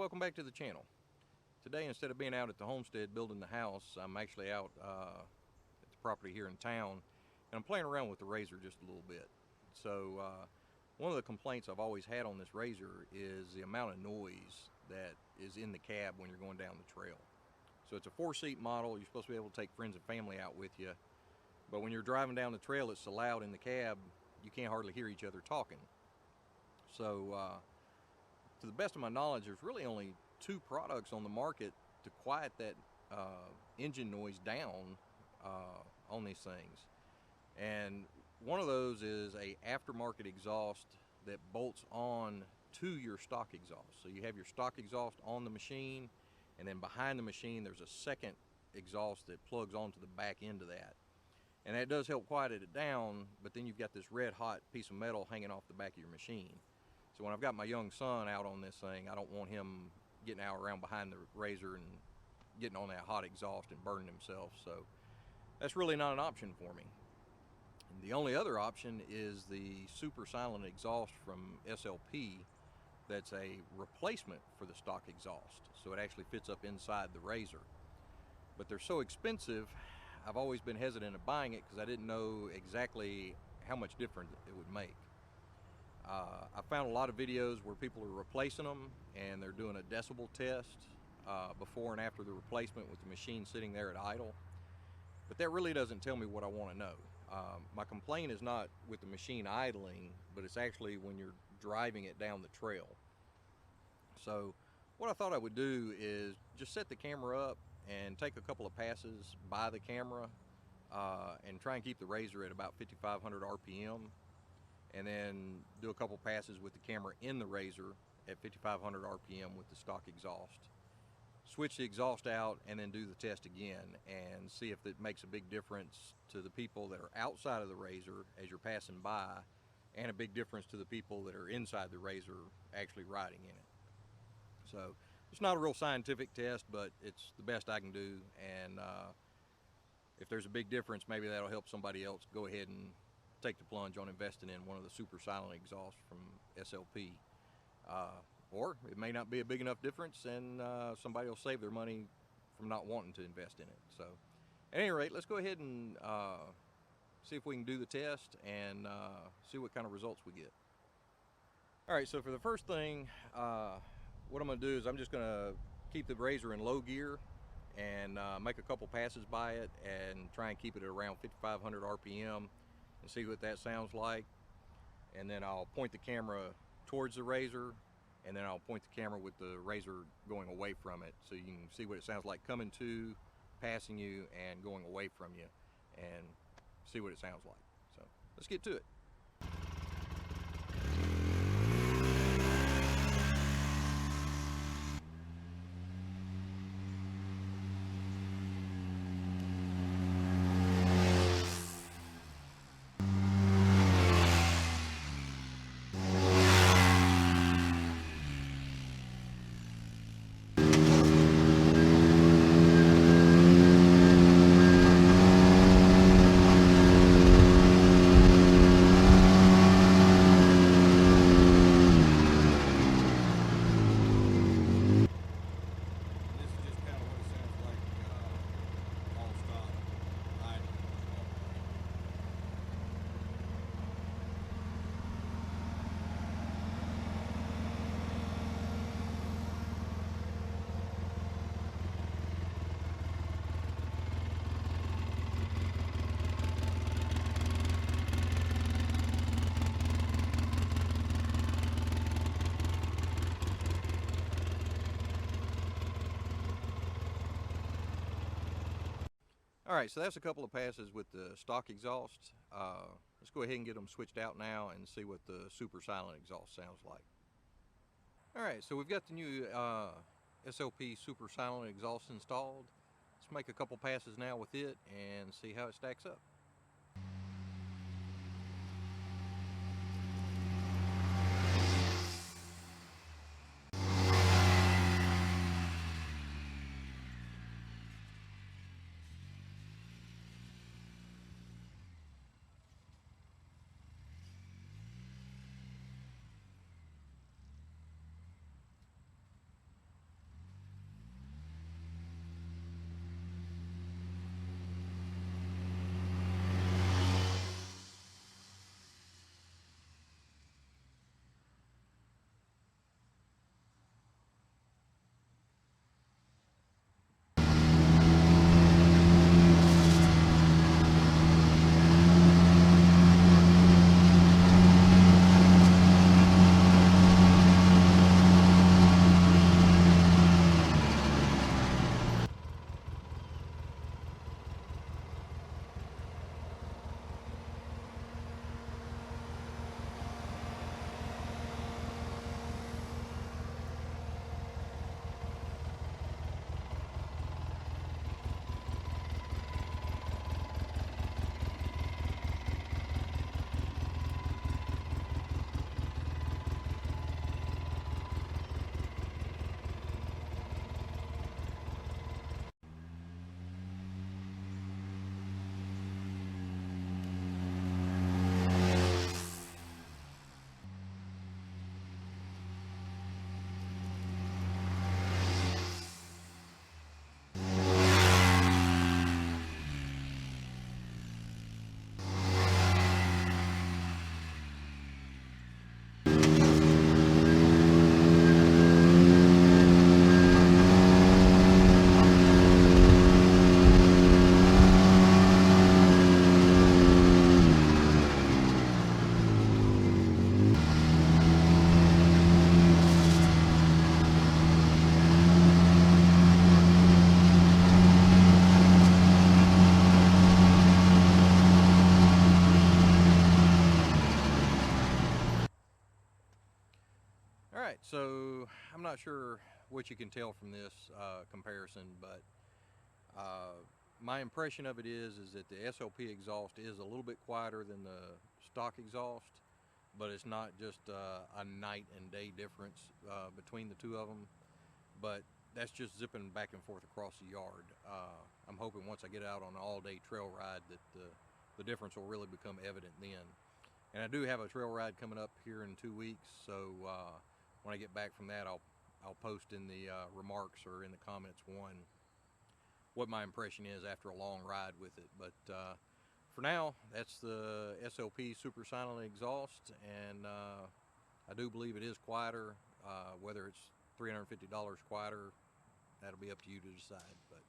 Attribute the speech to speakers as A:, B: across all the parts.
A: welcome back to the channel. Today, instead of being out at the homestead building the house, I'm actually out at the property here in town, and I'm playing around with the RZR just a little bit. So one of the complaints I've always had on this RZR is the amount of noise that is in the cab when you're going down the trail. So it's a 4-seat model. You're supposed to be able to take friends and family out with you, but when you're driving down the trail, it's so loud in the cab you can't hardly hear each other talking. So to the best of my knowledge, there's really only 2 products on the market to quiet that engine noise down on these things. And one of those is a aftermarket exhaust that bolts on to your stock exhaust. So you have your stock exhaust on the machine, and then behind the machine there's a second exhaust that plugs onto the back end of that. And that does help quiet it down, but then you've got this red hot piece of metal hanging off the back of your machine. So when I've got my young son out on this thing, I don't want him getting out around behind the RZR and getting on that hot exhaust and burning himself. So that's really not an option for me. And the only other option is the super silent exhaust from SLP. That's a replacement for the stock exhaust. So it actually fits up inside the RZR. But they're so expensive, I've always been hesitant of buying it because I didn't know exactly how much difference it would make. I found a lot of videos where people are replacing them and they're doing a decibel test before and after the replacement with the machine sitting there at idle. But that really doesn't tell me what I want to know. My complaint is not with the machine idling, but it's actually when you're driving it down the trail. So what I thought I would do is just set the camera up and take a couple of passes by the camera and try and keep the RZR at about 5,500 RPM, and then do a couple passes with the camera in the RZR at 5,500 RPM with the stock exhaust. Switch the exhaust out and then do the test again and see if it makes a big difference to the people that are outside of the RZR as you're passing by, and a big difference to the people that are inside the RZR actually riding in it. So it's not a real scientific test, but it's the best I can do, and if there's a big difference, maybe that'll help somebody else go ahead and take the plunge on investing in one of the super silent exhausts from SLP. Or it may not be a big enough difference, and somebody will save their money from not wanting to invest in it. So at any rate, let's go ahead and see if we can do the test and see what kind of results we get. All right, so for the first thing, what I'm going to do is I'm just going to keep the RZR in low gear and make a couple passes by it and try and keep it at around 5,500 RPM and see what that sounds like. And then I'll point the camera towards the RZR, and then I'll point the camera with the RZR going away from it, so you can see what it sounds like coming to, passing you, and going away from you, and see what it sounds like. So let's get to it. All right, so that's a couple of passes with the stock exhaust. Let's go ahead and get them switched out now and see what the super silent exhaust sounds like. All right, so we've got the new SLP super silent exhaust installed. Let's make a couple passes now with it and see how it stacks up. So I'm not sure what you can tell from this comparison, but my impression of it is that the SLP exhaust is a little bit quieter than the stock exhaust, but it's not just a night and day difference between the two of them. But that's just zipping back and forth across the yard. I'm hoping once I get out on an all-day trail ride that the difference will really become evident then. And I do have a trail ride coming up here in 2 weeks, so when I get back from that, I'll post in the remarks or in the comments what my impression is after a long ride with it. But for now, that's the SLP Super Silent exhaust, and I do believe it is quieter. Whether it's $350 quieter, that'll be up to you to decide. But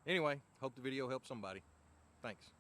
A: anyway, hope the video helped somebody. Thanks.